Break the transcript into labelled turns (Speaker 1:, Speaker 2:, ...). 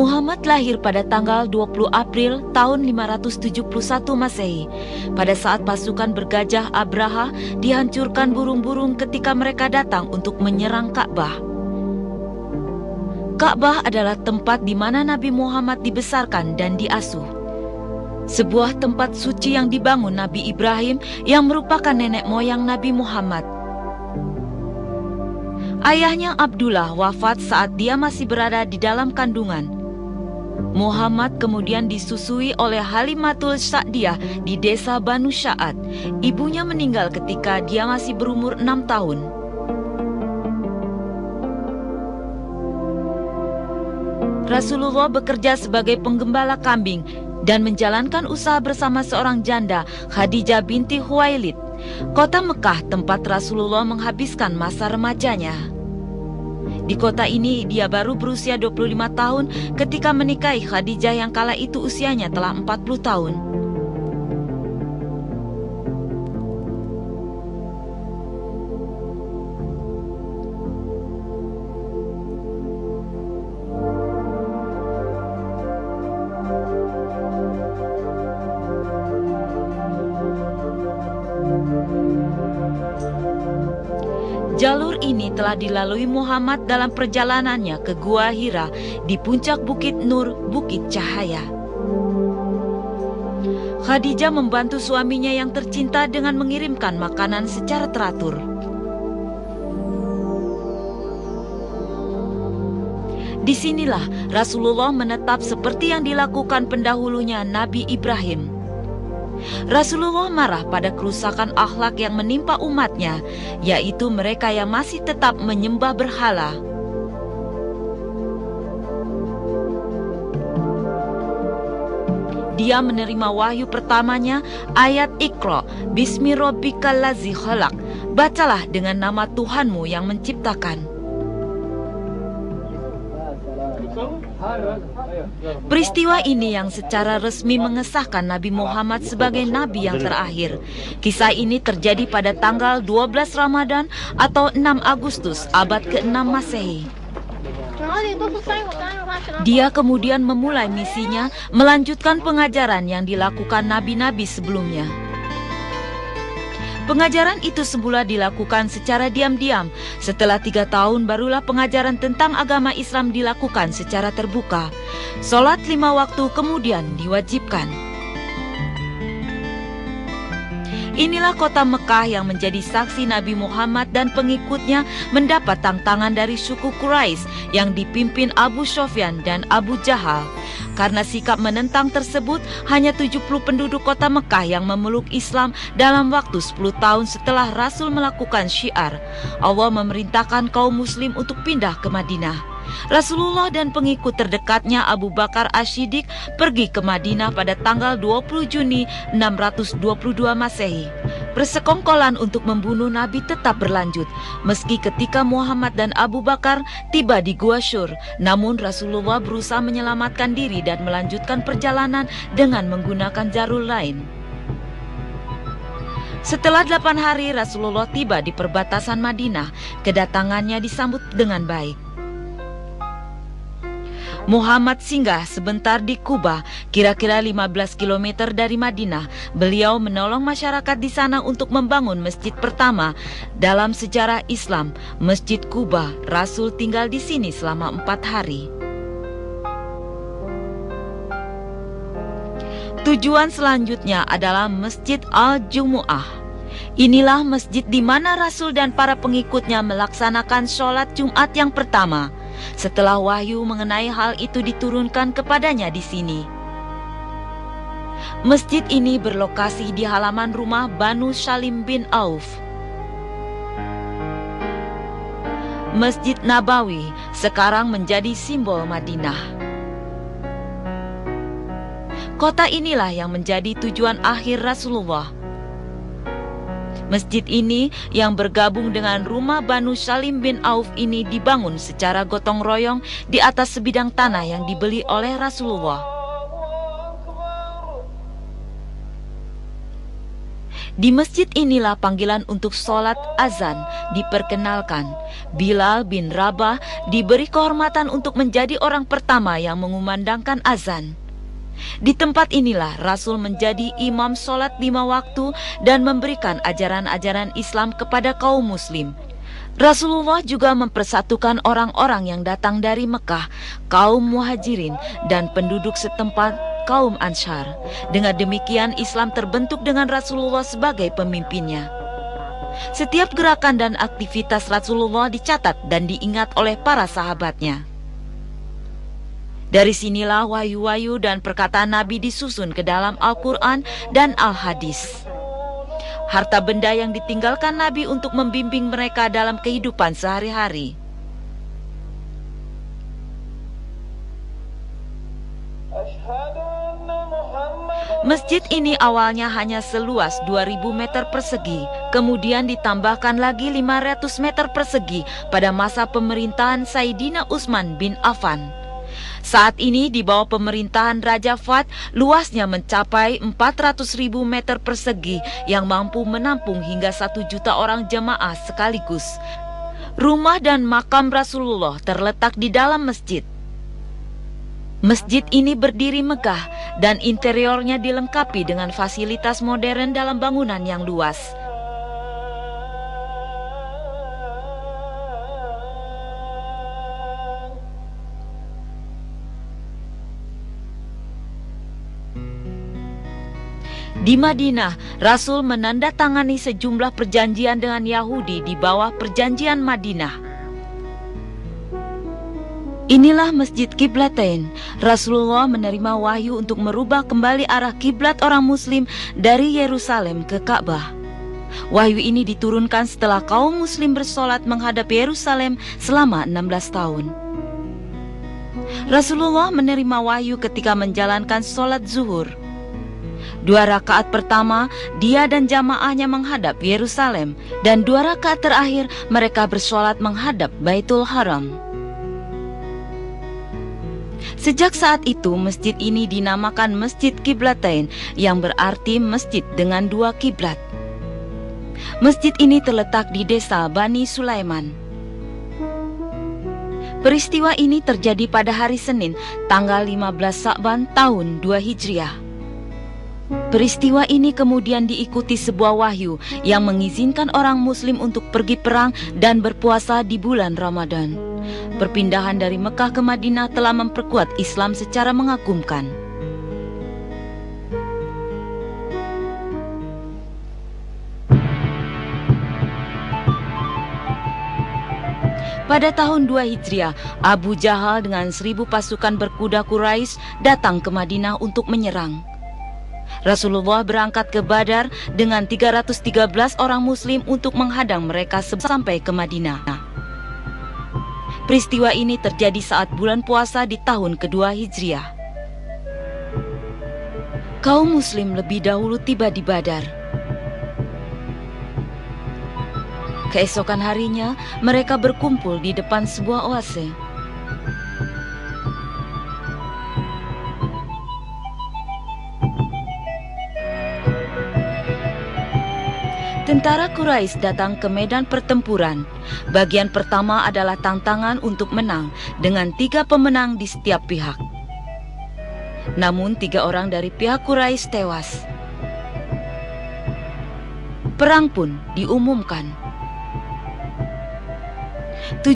Speaker 1: Muhammad lahir pada tanggal 20 April tahun 571 Masehi, pada saat pasukan bergajah Abraha dihancurkan burung-burung ketika mereka datang untuk menyerang Ka'bah. Ka'bah adalah tempat di mana Nabi Muhammad dibesarkan dan diasuh. Sebuah tempat suci yang dibangun Nabi Ibrahim yang merupakan nenek moyang Nabi Muhammad. Ayahnya Abdullah wafat saat dia masih berada di dalam kandungan. Muhammad kemudian disusui oleh Halimatul Sa'diyah di desa Banu Sya'ad. Ibunya meninggal ketika dia masih berumur 6 tahun. Rasulullah bekerja sebagai penggembala kambing dan menjalankan usaha bersama seorang janda, Khadijah binti Khuwailid, kota Mekah tempat Rasulullah menghabiskan masa remajanya. Di kota ini dia baru berusia 25 tahun ketika menikahi Khadijah yang kala itu usianya telah 40 tahun. Jalur ini telah dilalui Muhammad dalam perjalanannya ke Gua Hira di puncak Bukit Nur, Bukit Cahaya. Khadijah membantu suaminya yang tercinta dengan mengirimkan makanan secara teratur. Disinilah Rasulullah menetap seperti yang dilakukan pendahulunya Nabi Ibrahim. Rasulullah marah pada kerusakan akhlak yang menimpa umatnya, yaitu mereka yang masih tetap menyembah berhala. Dia menerima wahyu pertamanya, ayat Iqra, Bismi Rabbikal Ladzi Khalaq, bacalah dengan nama Tuhanmu yang menciptakan. Peristiwa ini yang secara resmi mengesahkan Nabi Muhammad sebagai Nabi yang terakhir. Kisah ini terjadi pada tanggal 12 Ramadan atau 6 Agustus abad ke-6 Masehi. Dia kemudian memulai misinya melanjutkan pengajaran yang dilakukan nabi-nabi sebelumnya. Pengajaran itu semula dilakukan secara diam-diam. Setelah 3 tahun barulah pengajaran tentang agama Islam dilakukan secara terbuka. Sholat 5 waktu kemudian diwajibkan. Inilah kota Mekah yang menjadi saksi Nabi Muhammad dan pengikutnya mendapat tantangan dari suku Quraisy yang dipimpin Abu Sufyan dan Abu Jahal. Karena sikap menentang tersebut, hanya 70 penduduk kota Mekah yang memeluk Islam dalam waktu 10 tahun setelah Rasul melakukan syiar. Allah memerintahkan kaum muslim untuk pindah ke Madinah. Rasulullah dan pengikut terdekatnya Abu Bakar As-Siddiq pergi ke Madinah pada tanggal 20 Juni 622 Masehi. Persekongkolan untuk membunuh Nabi tetap berlanjut, meski ketika Muhammad dan Abu Bakar tiba di Gua Syur. Namun Rasulullah berusaha menyelamatkan diri dan melanjutkan perjalanan dengan menggunakan jalur lain. Setelah 8 hari Rasulullah tiba di perbatasan Madinah, kedatangannya disambut dengan baik. Muhammad singgah sebentar di Kuba, kira-kira 15 km dari Madinah. Beliau menolong masyarakat di sana untuk membangun masjid pertama dalam sejarah Islam, Masjid Kuba. Rasul tinggal di sini selama 4 hari. Tujuan selanjutnya adalah Masjid Al-Jumu'ah. Inilah masjid di mana Rasul dan para pengikutnya melaksanakan sholat Jumat yang pertama. Setelah wahyu mengenai hal itu diturunkan kepadanya di sini. Masjid ini berlokasi di halaman rumah Banu Salim bin Auf. Masjid Nabawi sekarang menjadi simbol Madinah. Kota inilah yang menjadi tujuan akhir Rasulullah. Masjid ini yang bergabung dengan rumah Banu Salim bin Auf ini dibangun secara gotong royong di atas sebidang tanah yang dibeli oleh Rasulullah. Di masjid inilah panggilan untuk sholat azan diperkenalkan. Bilal bin Rabah diberi kehormatan untuk menjadi orang pertama yang mengumandangkan azan. Di tempat inilah Rasul menjadi imam sholat 5 waktu dan memberikan ajaran-ajaran Islam kepada kaum muslim. Rasulullah juga mempersatukan orang-orang yang datang dari Mekah, kaum muhajirin dan penduduk setempat, kaum Ansyar. Dengan demikian Islam terbentuk dengan Rasulullah sebagai pemimpinnya. Setiap gerakan dan aktivitas Rasulullah dicatat dan diingat oleh para sahabatnya. Dari sinilah wahyu-wahyu dan perkataan Nabi disusun ke dalam Al-Quran dan Al-Hadis. Harta benda yang ditinggalkan Nabi untuk membimbing mereka dalam kehidupan sehari-hari. Masjid ini awalnya hanya seluas 2000 meter persegi, kemudian ditambahkan lagi 500 meter persegi pada masa pemerintahan Sayyidina Utsman bin Affan. Saat ini di bawah pemerintahan Raja Fat, luasnya mencapai 400.000 meter persegi yang mampu menampung hingga 1 juta orang jemaah sekaligus. Rumah dan makam Rasulullah terletak di dalam masjid. Masjid ini berdiri megah dan interiornya dilengkapi dengan fasilitas modern dalam bangunan yang luas. Di Madinah, Rasul menandatangani sejumlah perjanjian dengan Yahudi di bawah perjanjian Madinah. Inilah Masjid Qiblatain. Rasulullah menerima wahyu untuk merubah kembali arah kiblat orang muslim dari Yerusalem ke Ka'bah. Wahyu ini diturunkan setelah kaum muslim bersolat menghadap Yerusalem selama 16 tahun. Rasulullah menerima wahyu ketika menjalankan solat zuhur. 2 rakaat pertama, dia dan jamaahnya menghadap Yerusalem, dan 2 rakaat terakhir mereka bersolat menghadap Baitul Haram. Sejak saat itu, masjid ini dinamakan Masjid Qiblatain, yang berarti masjid dengan 2 kiblat. Masjid ini terletak di desa Bani Sulaiman. Peristiwa ini terjadi pada hari Senin, tanggal 15 Sa'ban tahun 2 Hijriah. Peristiwa ini kemudian diikuti sebuah wahyu yang mengizinkan orang muslim untuk pergi perang dan berpuasa di bulan Ramadan. Perpindahan dari Mekah ke Madinah telah memperkuat Islam secara mengagumkan. Pada tahun 2 Hijriah, Abu Jahal dengan 1000 pasukan berkuda Quraisy datang ke Madinah untuk menyerang. Rasulullah berangkat ke Badar dengan 313 orang muslim untuk menghadang mereka sampai ke Madinah. Peristiwa ini terjadi saat bulan puasa di tahun kedua Hijriah. Kaum muslim lebih dahulu tiba di Badar. Keesokan harinya, mereka berkumpul di depan sebuah oase. Tentara Quraisy datang ke medan pertempuran. Bagian pertama adalah tantangan untuk menang dengan 3 pemenang di setiap pihak. Namun 3 orang dari pihak Quraisy tewas. Perang pun diumumkan.